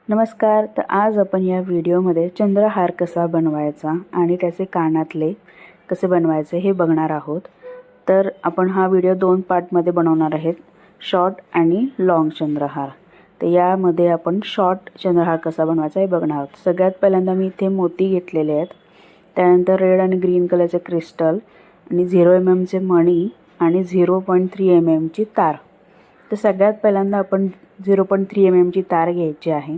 नमस्कार. तर आज आपण या व्हिडिओमध्ये चंद्रहार कसा बनवायचा आणि त्याचे कानातले कसे बनवायचे हे बघणार आहोत. तर आपण हा व्हिडिओ 2 पार्टमध्ये बनवणार आहेत, शॉर्ट आणि लॉंग चंद्रहार. तर यामध्ये आपण शॉर्ट चंद्रहार कसा बनवायचा हे बघणार आहोत. सगळ्यात पहिल्यांदा मी इथे मोती घेतलेले आहेत, त्यानंतर रेड आणि ग्रीन कलरचे क्रिस्टल आणि 0 mm चे मणी आणि 0.3 mm ची तार. तर सगळ्यात पहिल्यांदा आपण 0.3 mm ची तार घ्यायची आहे.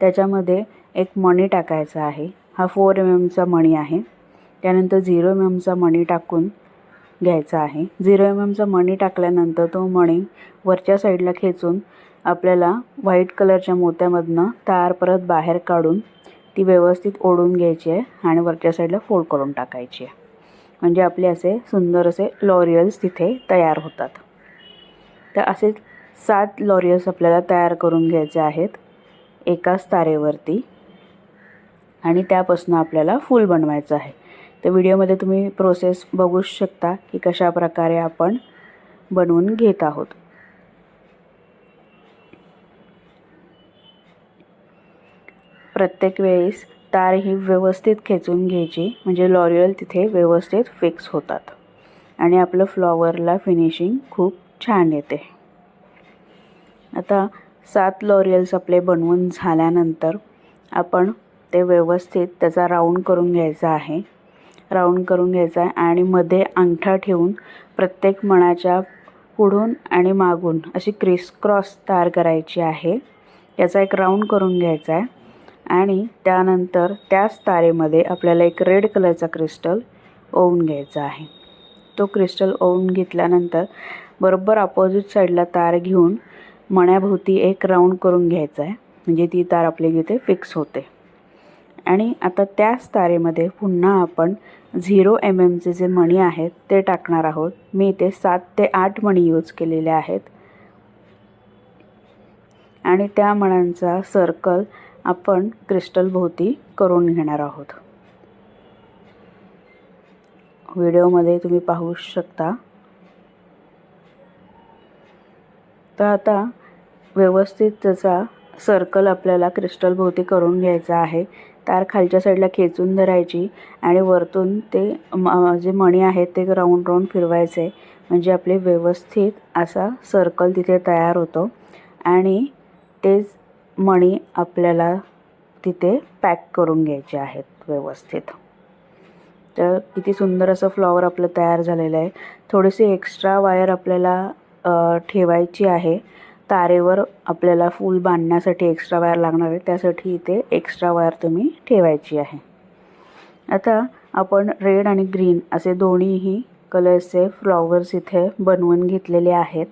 त्याच्यामध्ये एक मणी टाकायचा आहे. हा 4 mm चा मणी आहे. त्यानंतर 0 mm चा मणी टाकून घ्यायचा आहे. 0 mm चा मणी टाकल्यानंतर तो मणी वरच्या साईडला खेचून आपल्याला व्हाईट कलरच्या मोत्यामधनं तार परत बाहेर काढून ती व्यवस्थित ओढून घ्यायची आहे आणि वरच्या साईडला फोल्ड करून टाकायची आहे. म्हणजे आपले असे सुंदर असे लॉरियल्स तिथे तयार होतात. तर असे 7 लॉरियल्स आपल्याला तयार करून घ्यायचे आहेत एकाच तारेवरती आणि त्यापासून आपल्याला फूल बनवायचं आहे. तर व्हिडिओमध्ये तुम्ही प्रोसेस बघू शकता की कशा प्रकारे आपण बनवून घेत आहोत. प्रत्येक वेळेस तार ही व्यवस्थित खेचून घ्यायची, म्हणजे लॉरियल तिथे व्यवस्थित फिक्स होतात आणि आपलं फ्लॉवरला फिनिशिंग खूप छान येते. आता 7 लॉरियल्स आपले बनवून झाल्यानंतर आपण ते व्यवस्थित त्याचा राऊंड करून घ्यायचा आहे. राऊंड करून घ्यायचा आहे आणि मध्ये अंगठा ठेवून प्रत्येक मणाच्या पुढून आणि मागून अशी क्रिस क्रॉस तार करायची आहे. याचा एक राऊंड करून घ्यायचा आहे आणि त्यानंतर त्याच तारेमध्ये आपल्याला एक रेड कलरचा क्रिस्टल ओवून घ्यायचा आहे. तो क्रिस्टल ओवून घेतल्यानंतर बरोबर अपोजिट साईडला तार घेऊन मण्याभोवती एक राऊंड करून घ्यायचा आहे, म्हणजे ती तार आपली इथे फिक्स होते. आणि आता त्याच तारेमध्ये पुन्हा आपण 0 mm चे जे मणी आहेत ते टाकणार आहोत. मी इथे 7 ते 8 मणी यूज केलेले आहेत आणि त्या मण्यांचा सर्कल आपण क्रिस्टल भोवती करून घेणार आहोत. व्हिडिओमध्ये तुम्ही पाहू शकता. तर आता व्यवस्थित त्याचा सर्कल आपल्याला क्रिस्टल भोवती करून घ्यायचा आहे. तार खालच्या साईडला खेचून धरायची आणि वरतून ते जे मणी आहेत ते राऊंड राऊंड फिरवायचे, म्हणजे आपले व्यवस्थित असा सर्कल तिथे तयार होतो आणि तेच मणी आपल्याला तिथे पॅक करून घ्यायचे आहेत व्यवस्थित. तर किती सुंदर असं फ्लॉवर आपलं तयार झालेलं आहे. थोडीशी एक्स्ट्रा वायर आपल्याला ठेवायची आहे. तारेवर आपल्याला फूल बांधण्यासाठी एक्स्ट्रा वायर लागणार आहे, त्यासाठी इथे एक्स्ट्रा वायर तुम्ही ठेवायची आहे. आता आपण रेड आणि ग्रीन असे दोन्हीही कलर्सचे फ्लॉवर्स इथे बनवून घेतलेले आहेत.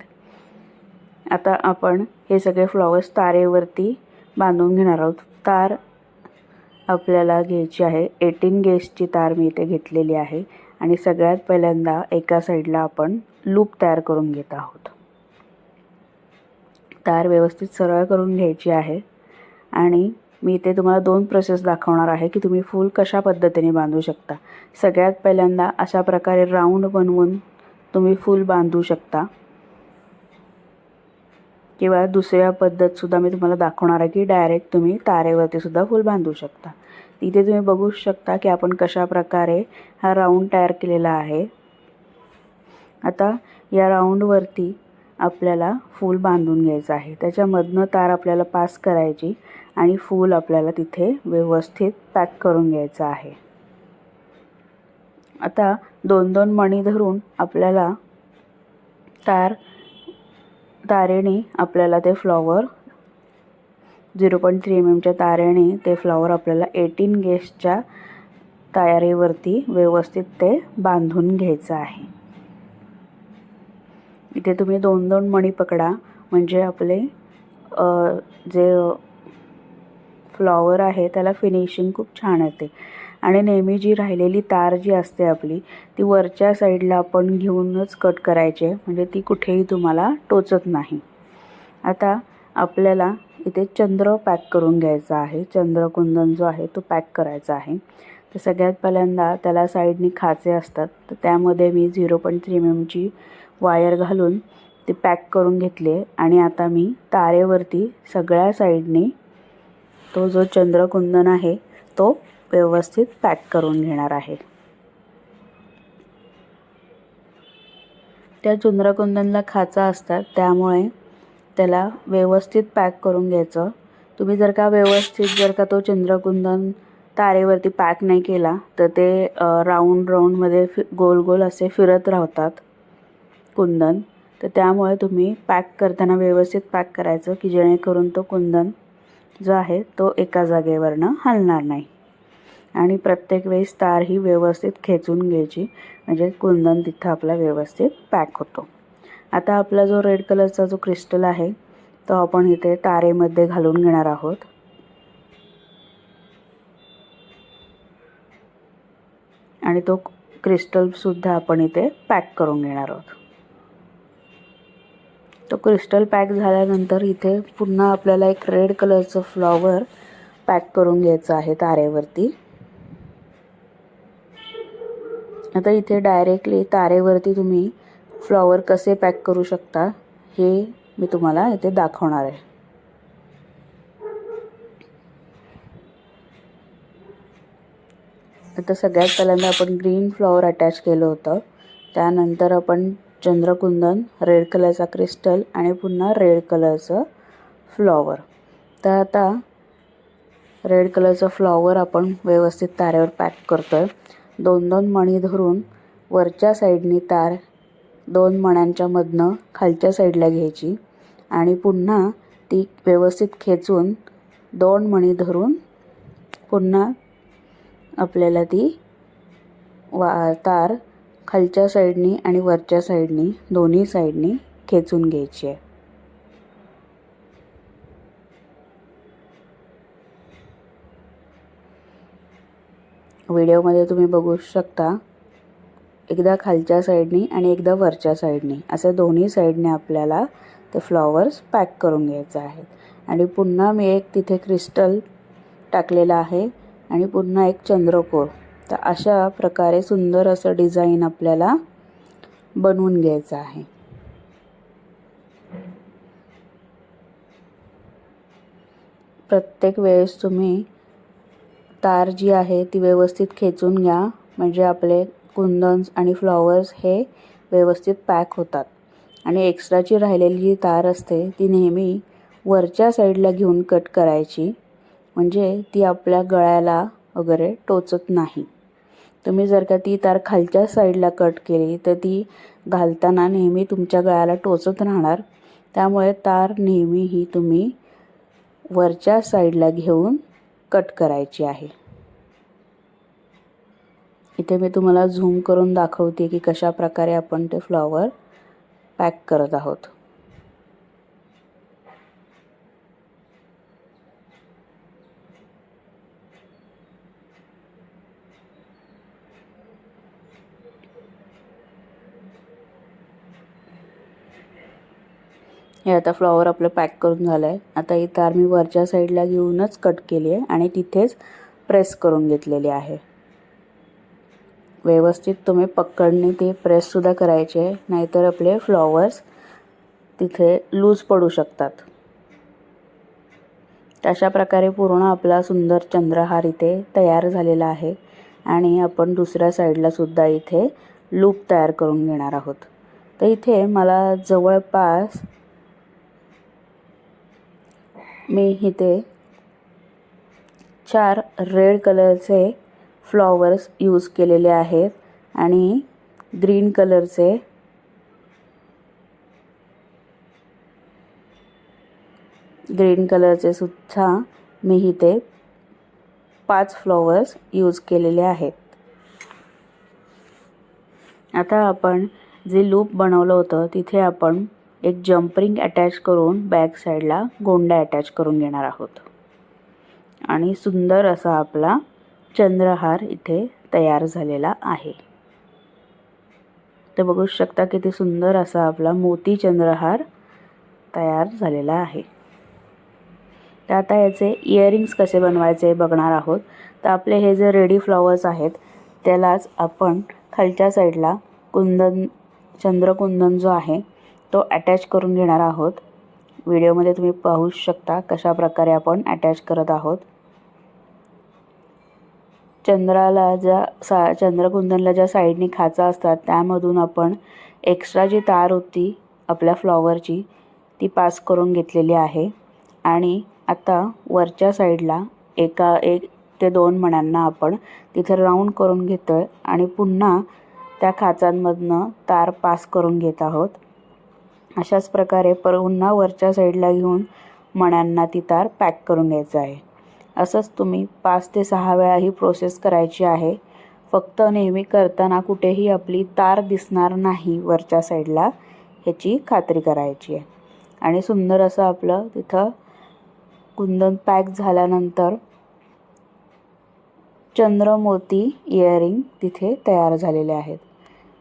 आता आपण हे सगळे फ्लॉवर्स तारेवरती बांधून घेणार आहोत. तार आपल्याला घ्यायची आहे 18 गेजची तार मी इथे घेतलेली आहे आणि सगळ्यात पहिल्यांदा एका साईडला आपण लूप तयार करून घेत आहोत. तार व्यवस्थित सरळ करून घ्यायची आहे आणि मी इथे तुम्हाला 2 प्रोसेस दाखवणार आहे की तुम्ही फूल कशा पद्धतीने बांधू शकता. सगळ्यात पहिल्यांदा अशा प्रकारे राऊंड बनवून तुम्ही फूल बांधू शकता किंवा दुसऱ्या पद्धतसुद्धा मी तुम्हाला दाखवणार आहे की डायरेक्ट तुम्ही तारेवरती सुद्धा फूल बांधू शकता. इथे तुम्ही बघू शकता की आपण कशा प्रकारे हा राऊंड तयार केलेला आहे. आता या राऊंडवरती आपल्याला फूल बांधून घ्यायचं आहे. त्याच्यामधनं तार आपल्याला पास करायची आणि फूल आपल्याला तिथे व्यवस्थित पॅक करून घ्यायचं आहे. आता 2-2 मणी धरून आपल्याला तारेने आपल्याला ते फ्लॉवर 0.3 mm च्या तारेने ते फ्लॉवर आपल्याला 18 गेजच्या तारेवरती व्यवस्थित ते बांधून घ्यायचं आहे. इथे तुम्ही 2-2 मणी पकडा, म्हणजे आपले जे फ्लॉवर आहे त्याला फिनिशिंग खूप छान येते. आणि नेहमी जी राहिलेली तार जी असते आपली ती वरच्या साईडला आपण घेऊनच कट करायचे, म्हणजे ती कुठेही तुम्हाला टोचत नाही. आता आपल्याला इथे चंद्र पॅक करून घ्यायचा आहे. चंद्रकुंदन जो आहे तो पॅक करायचा आहे. तर सगळ्यात पहिल्यांदा त्याला साईडनी खाचे असतात, तर त्यामध्ये मी 0.3 mm ची वायर घालून ते पॅक करून घेतले आणि आता मी तारेवरती सगळ्या साईडनी तो जो चंद्रकुंदन आहे तो व्यवस्थित पॅक करून घेणार आहे। त्या चंद्रकुंदनला खाचा असतात, त्यामुळे त्याला व्यवस्थित पॅक करून घ्यायचं। तुम्ही जर का तो चंद्रकुंदन तारेवरती पॅक नाही केला तर ते राऊंड मध्ये गोल गोल असे फिरत राहतात कुंदन। तर त्यामुळे तुम्ही पॅक करताना व्यवस्थित पॅक करायचं की जेणेकरून तो कुंदन जो आहे तो एका जागेवरनं हलणार नाही। आणि प्रत्येक वेळेस तार ही व्यवस्थित खेचून घ्यायची, म्हणजे कुंदन तिथं आपला व्यवस्थित पॅक होतो। आता आपला जो रेड कलरचा जो क्रिस्टल आहे तो आपण इथे तारेमध्ये घालून घेणार आहोत। आणि तो क्रिस्टल सुद्धा आपण इथे पॅक करून घेणार आहोत। तो क्रिस्टल पॅक झाल्यानंतर इथे पुन्हा आपल्याला एक रेड कलरचं फ्लॉवर पॅक करून घ्यायचं आहे तारेवरती। आता इथे डायरेक्टली तारेवरती तुम्ही फ्लॉवर कसे पॅक करू शकता हे मी तुम्हाला इथे दाखवणार आहे। आता सगळ्यात पहिल्यांदा आपण ग्रीन फ्लॉवर अटॅच केलं होतं, त्यानंतर आपण चंद्रकुंदन, रेड कलरचा क्रिस्टल आणि पुन्हा रेड कलरचं फ्लॉवर। तर आता रेड कलरचं फ्लॉवर आपण व्यवस्थित तारेवर पॅक करतोय। दोन दोन मणी धरून वरच्या साईडनी तार 2 मण्यांच्या मधनं खालच्या साईडला घ्यायची आणि पुन्हा ती व्यवस्थित खेचून 2 मणी धरून पुन्हा आपल्याला ती तार खालच्या साईडनी आणि वरच्या साईडनी दोन्ही साईडनी खेचून घ्यायची आहे। व्हिडिओमध्ये तुम्ही बघू शकता, एकदा खालच्या साईडनी आणि एकदा वरच्या साईडनी असे दोन्ही साईडने आपल्याला ते फ्लॉवर्स पॅक करून घ्यायचे आहेत। आणि पुन्हा मी एक तिथे क्रिस्टल टाकलेला आहे आणि पुन्हा एक चंद्रकोर। तर अशा प्रकारे सुंदर असं डिझाइन आपल्याला बनवून घ्यायचं आहे। प्रत्येक वेळेस तुम्ही तार जी आहे ती व्यवस्थित खेचून घ्या, म्हणजे आपले कुंदन्स आणि फ्लॉवर्स हे व्यवस्थित पॅक होतात। आणि एक्स्ट्राची राहिलेली जी तार असते ती नेहमी वरच्या साईडला घेऊन कट करायची, म्हणजे ती आपल्या गळ्याला वगैरे टोचत नाही। तुम्ही जर का ती तार खालच्या साईडला कट केली तर ती घालताना नेहमी तुमच्या गळ्याला टोचत राहणार। त्यामुळे तार नेहमी ही तुम्ही वरच्या साईडला घेऊन कट करायची आहे। इथे मी तुम्हाला झूम करून दाखवते की कशा प्रकारे आपण ते फ्लॉवर पॅक करत आहोत। हे आता फ्लॉवर आपलं पॅक करून झालं आहे। आता ही तार मी वरच्या साईडला घेऊनच कट केली आहे आणि तिथेच प्रेस करून घेतलेली आहे। व्यवस्थित तुम्ही पकडणे ते प्रेस सुद्धा करायचे, नाहीतर आपले फ्लॉवर्स तिथे लूज पडू शकतात। अशा प्रकारे पूर्ण आपला सुंदर चंद्रहार इथे तयार झालेला आहे। आणि आपण दुसऱ्या साईडला सुद्धा इथे लूप तयार करून घेणार आहोत। तर इथे मला जवळपास मी इथे 4 रेड कलरचे फ्लॉवर्स यूज केलेले आहेत आणि ग्रीन कलरचे सुद्धा मी इथे 5 फ्लॉवर्स यूज केलेले आहेत। आता आपण जे लूप बनवलं होतं तिथे आपण एक जम्परिंग अटॅच करून बॅक साईडला गोंडा अटॅच करून घेणार आहोत आणि सुंदर असा आपला चंद्रहार इथे तयार झालेला आहे। तर बघू शकता किती सुंदर असा आपला मोती चंद्रहार तयार झालेला आहे। तर आता याचे इयरिंग्स कसे बनवायचे बघणार आहोत। तर आपले हे जे रेडी फ्लॉवर्स आहेत त्यालाच आपण खालच्या साईडला चंद्रकुंदन जो आहे तो अटॅच करून घेणार आहोत। व्हिडिओमध्ये तुम्ही पाहू शकता कशा प्रकारे आपण अटॅच करत आहोत. चंद्रकुंदनला ज्या साईडनी खाचा असतात त्यामधून आपण एक्स्ट्रा जी तार होती आपल्या फ्लॉवरची ती पास करून घेतलेली आहे. आणि आता वरच्या साईडला एक ते 2 मण्यांना आपण तिथे राऊंड करून घेतोय आणि पुन्हा त्या खाचांमधनं तार पास करून घेत आहोत. अशाच प्रकारे पुन्हा वरच्या साईडला घेऊन मण्यांना ती तार पॅक करून घ्यायचं आहे. असंच तुम्ही 5 ते 6 वेळा ही प्रोसेस करायची आहे. फक्त नेहमी करताना कुठेही आपली तार दिसणार नाही वरच्या साईडला ह्याची खात्री करायची आहे. आणि सुंदर असं आपलं तिथं कुंदन पॅक झाल्यानंतर चंद्रमोती इयरिंग तिथे तयार झालेले आहेत.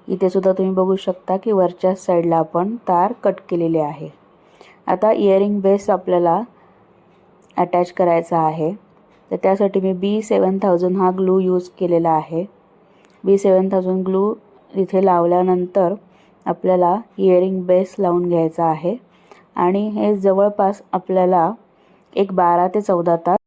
इथे सुद्धा तुम्ही बघू शकता की वरच्या साईडला आपण तार कट केलेली आहे. आता इयरिंग बेस आपल्याला अटॅच करायचा आहे. तर त्यासाठी मी B7000 हा ग्लू यूज केलेला आहे. B7000 ग्लू इथे लावल्यानंतर आपल्याला इयरिंग बेस लावून घ्यायचा आहे आणि हे जवळपास आपल्याला एक 12 ते 14 तास